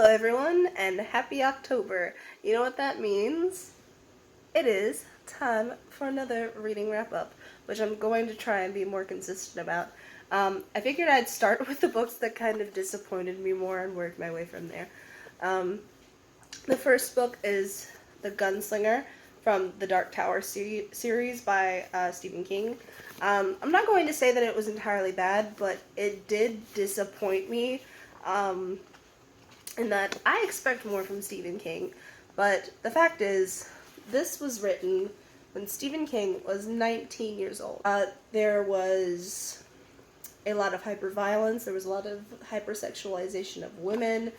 Hello everyone, and happy October. You know what that means? It is time for another reading wrap-up, which I'm going to try and be more consistent about. I figured I'd start with the books that kind of disappointed me more and work my way from there. The first book is The Gunslinger from the Dark Tower series by Stephen King. I'm not going to say that it was entirely bad, but it did disappoint me. In that I expect more from Stephen King, but the fact is, this was written when Stephen King was 19 years old. There was a lot of hyperviolence, there was a lot of hypersexualization of women,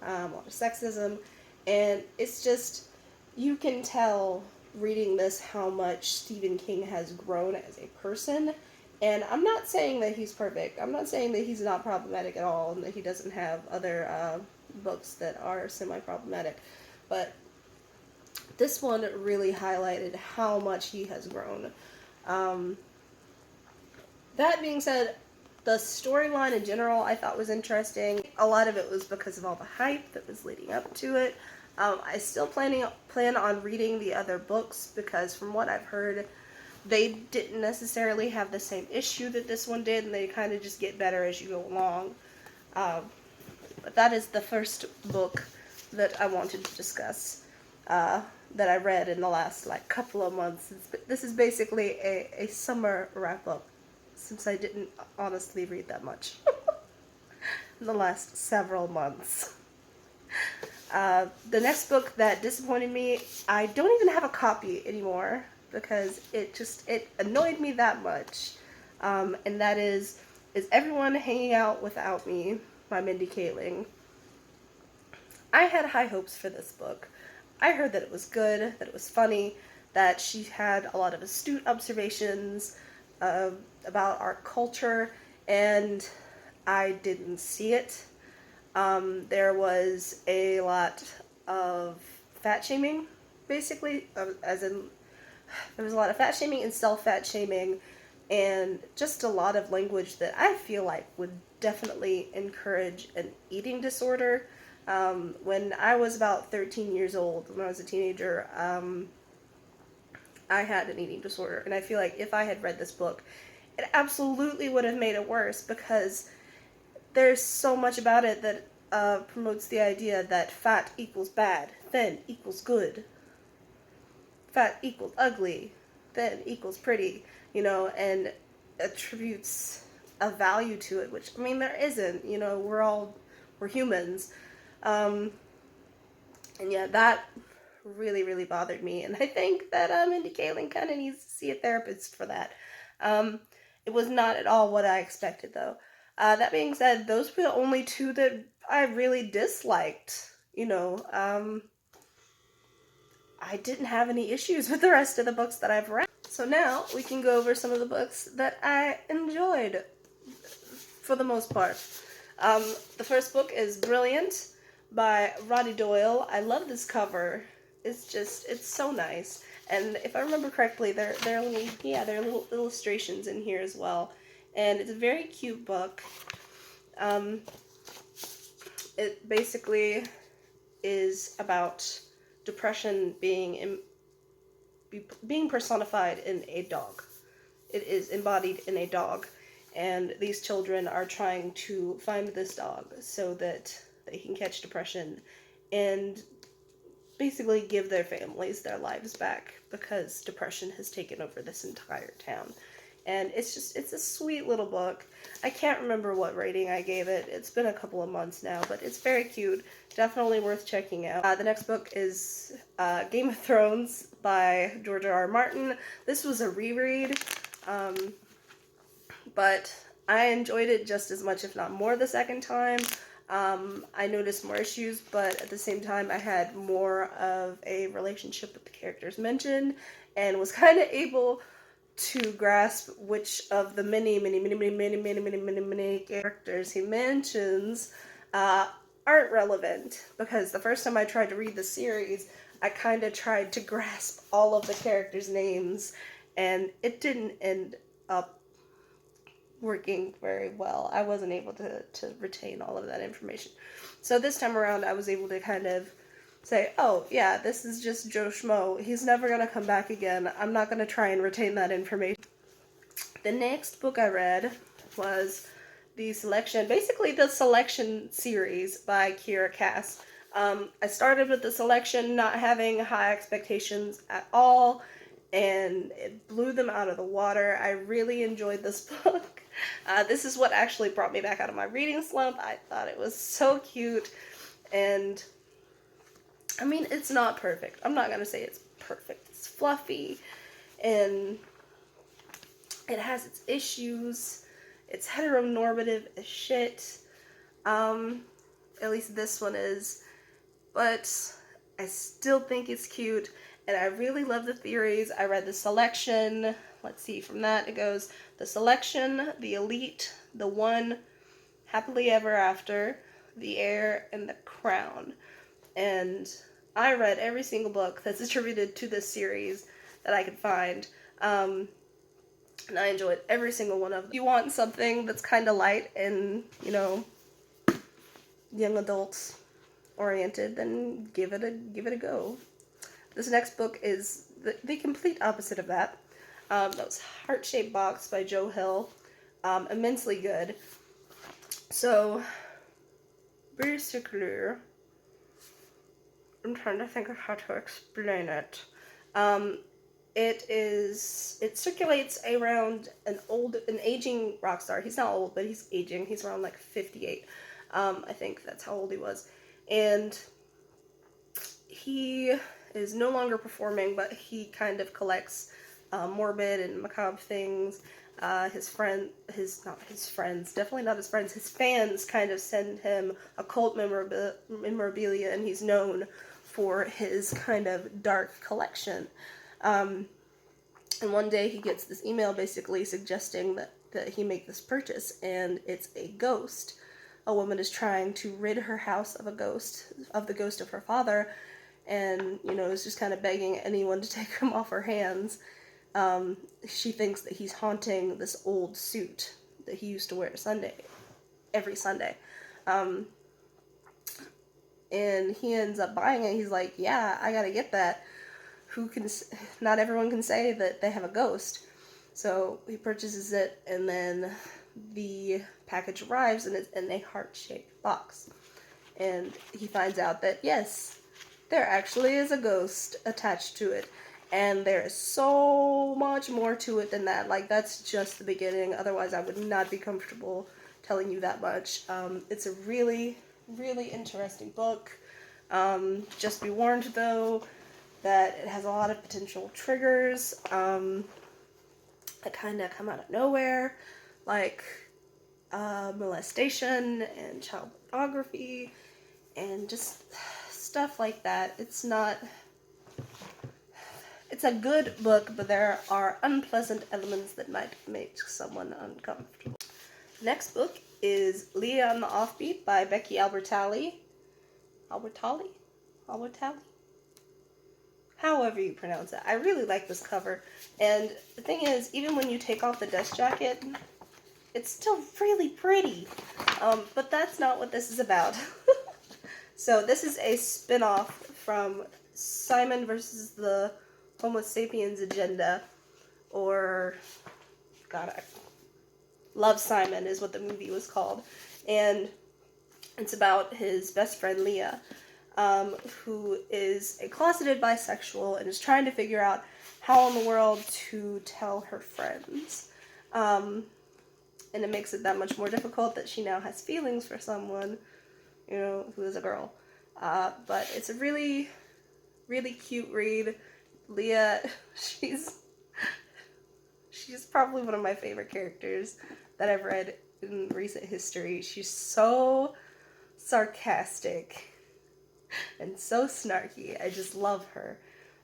a lot of sexism, and it's just, you can tell reading this how much Stephen King has grown as a person. And I'm not saying that he's perfect. I'm not saying that he's not problematic at all and that he doesn't have other books that are semi-problematic. But this one really highlighted how much he has grown. That being said, the storyline in general I thought was interesting. A lot of it was because of all the hype that was leading up to it. I still plan on reading the other books because from what I've heard, they didn't necessarily have the same issue that this one did, and they kind of just get better as you go along. But that is the first book that I wanted to discuss that I read in the last couple of months. This is basically a summer wrap-up, since I didn't honestly read that much in the last several months. The next book that disappointed me, I don't even have a copy anymore, because it annoyed me that much. And that is Everyone Hanging Out Without Me by Mindy Kaling. I had high hopes for this book. I heard that it was good, that it was funny, that she had a lot of astute observations about our culture, and I didn't see it. There was a lot of fat shaming, basically, there was a lot of fat shaming and self-fat shaming, and just a lot of language that I feel like would definitely encourage an eating disorder. When I was about 13 years old, when I was a teenager, I had an eating disorder, and I feel like if I had read this book, it absolutely would have made it worse, because there's so much about it that promotes the idea that fat equals bad, thin equals good, fat equals ugly, thin equals pretty, and attributes a value to it, which, I mean, there isn't, we're humans. And yeah, that really, really bothered me, and I think that Mindy Kaling kind of needs to see a therapist for that. It was not at all what I expected, though. That being said, those were the only two that I really disliked, I didn't have any issues with the rest of the books that I've read. So now we can go over some of the books that I enjoyed for the most part. The first book is Brilliant by Roddy Doyle. I love this cover. It's so nice. And if I remember correctly, there are little illustrations in here as well. And it's a very cute book. It basically is about depression being personified in a dog. It is embodied in a dog, and these children are trying to find this dog so that they can catch depression and basically give their families their lives back, because depression has taken over this entire town. And it's a sweet little book. I can't remember what rating I gave it. It's been a couple of months now, but it's very cute. Definitely worth checking out. The next book is Game of Thrones by George R.R. Martin. This was a reread, but I enjoyed it just as much, if not more, the second time. I noticed more issues, but at the same time I had more of a relationship with the characters mentioned, and was kind of able to grasp which of the many characters he mentions aren't relevant, because the first time I tried to read the series, I kind of tried to grasp all of the characters' names, and it didn't end up working very well. I wasn't able to retain all of that information. So this time around, I was able to kind of say, oh, yeah, this is just Joe Schmo. He's never going to come back again. I'm not going to try and retain that information. The next book I read was basically the Selection series by Kiera Cass. I started with the Selection not having high expectations at all, and it blew them out of the water. I really enjoyed this book. This is what actually brought me back out of my reading slump. I thought it was so cute, and I mean, it's not perfect. I'm not going to say it's perfect. It's fluffy, and it has its issues. It's heteronormative as shit. At least this one is. But I still think it's cute, and I really love the theories. I read the Selection. Let's see, from that it goes the Selection, the Elite, the One, Happily Ever After, the Heir, and the Crown. And I read every single book that's attributed to this series that I could find. And I enjoyed every single one of them. If you want something that's kind of light and, you know, young adults oriented, then give it a go. This next book is the complete opposite of that. That was Heart-Shaped Box by Joe Hill. Immensely good. So, basically, I'm trying to think of how to explain it. It circulates around an aging rock star. He's not old, but he's aging. He's around like 58. I think that's how old he was. And he is no longer performing, but he kind of collects morbid and macabre things. His fans kind of send him occult memorabilia, and he's known for his kind of dark collection. And one day he gets this email basically suggesting that he make this purchase, and it's a ghost. A woman is trying to rid her house of the ghost of her father, and, you know, is just kind of begging anyone to take him off her hands. She thinks that he's haunting this old suit that he used to wear every Sunday. And he ends up buying it. He's like, yeah, I gotta get that. Not everyone can say that they have a ghost. So he purchases it, and then the package arrives, and it's in a heart-shaped box. And he finds out that, yes, there actually is a ghost attached to it. And there is so much more to it than that. Like, that's just the beginning. Otherwise, I would not be comfortable telling you that much. It's a really, really interesting book. Just be warned, though, that it has a lot of potential triggers that kind of come out of nowhere, like molestation and child pornography and just stuff like that. It's a good book, but there are unpleasant elements that might make someone uncomfortable. The next book is Leah and the Offbeat by Becky Albertalli. Albertalli? However you pronounce it. I really like this cover. And the thing is, even when you take off the dust jacket, it's still really pretty. But that's not what this is about. So this is a spin-off from Simon versus the Homo sapiens agenda, or Love, Simon is what the movie was called, and it's about his best friend Leah, who is a closeted bisexual and is trying to figure out how in the world to tell her friends, and it makes it that much more difficult that she now has feelings for someone, you know, who is a girl, but it's a really, really cute read. Leah, she's probably one of my favorite characters that I've read in recent history. She's so sarcastic and so snarky. I just love her.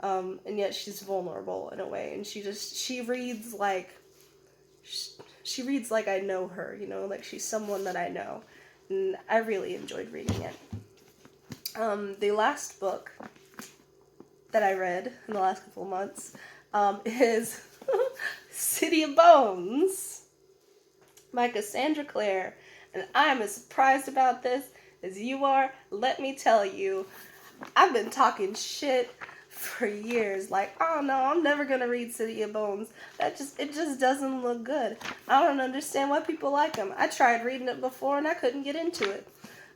And yet she's vulnerable in a way, and she reads like I know her, you know, like she's someone that I know, and I really enjoyed reading it. The last book that I read in the last couple of months is City of Bones my Cassandra Clare, and I'm as surprised about this as you are. Let me tell you, I've been talking shit for years. Like, oh no, I'm never gonna read City of Bones. It just doesn't look good. I don't understand why people like them. I tried reading it before and I couldn't get into it.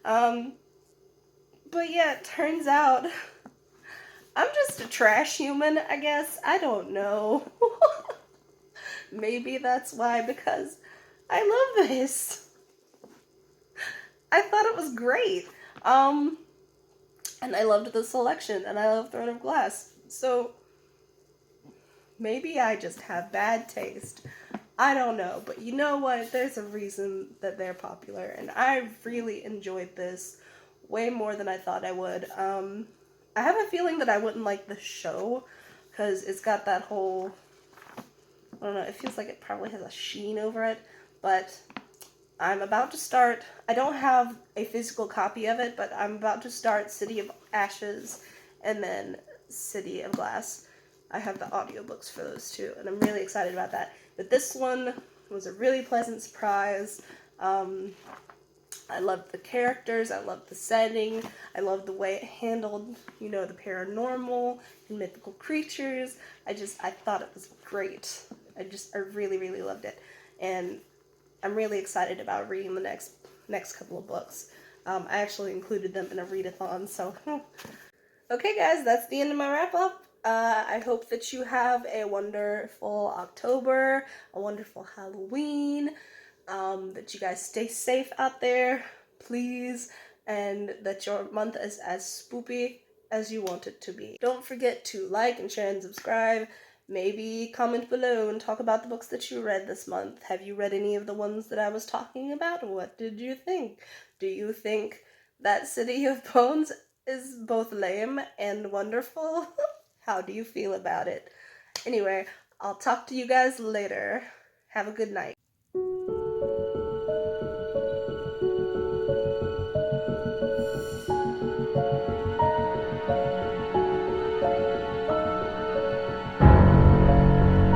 But yeah, it turns out I'm just a trash human, I guess. I don't know. Maybe that's why, because I love this. I thought it was great. And I loved the selection, and I love Throne of Glass. So maybe I just have bad taste. I don't know, but you know what? There's a reason that they're popular, and I really enjoyed this way more than I thought I would. I have a feeling that I wouldn't like the show, because it's got that whole, I don't know, it feels like it probably has a sheen over it, but I'm about to start, I don't have a physical copy of it, but I'm about to start City of Ashes and then City of Glass. I have the audiobooks for those two, and I'm really excited about that. But this one was a really pleasant surprise. I loved the characters, I loved the setting, I loved the way it handled, you know, the paranormal and mythical creatures. I thought it was great. I really, really loved it. And I'm really excited about reading the next couple of books. I actually included them in a readathon, so. Okay guys, that's the end of my wrap up. I hope that you have a wonderful October, a wonderful Halloween, that you guys stay safe out there, please, and that your month is as spoopy as you want it to be. Don't forget to like and share and subscribe. Maybe comment below and talk about the books that you read this month. Have you read any of the ones that I was talking about? What did you think? Do you think that City of Bones is both lame and wonderful? How do you feel about it? Anyway, I'll talk to you guys later. Have a good night.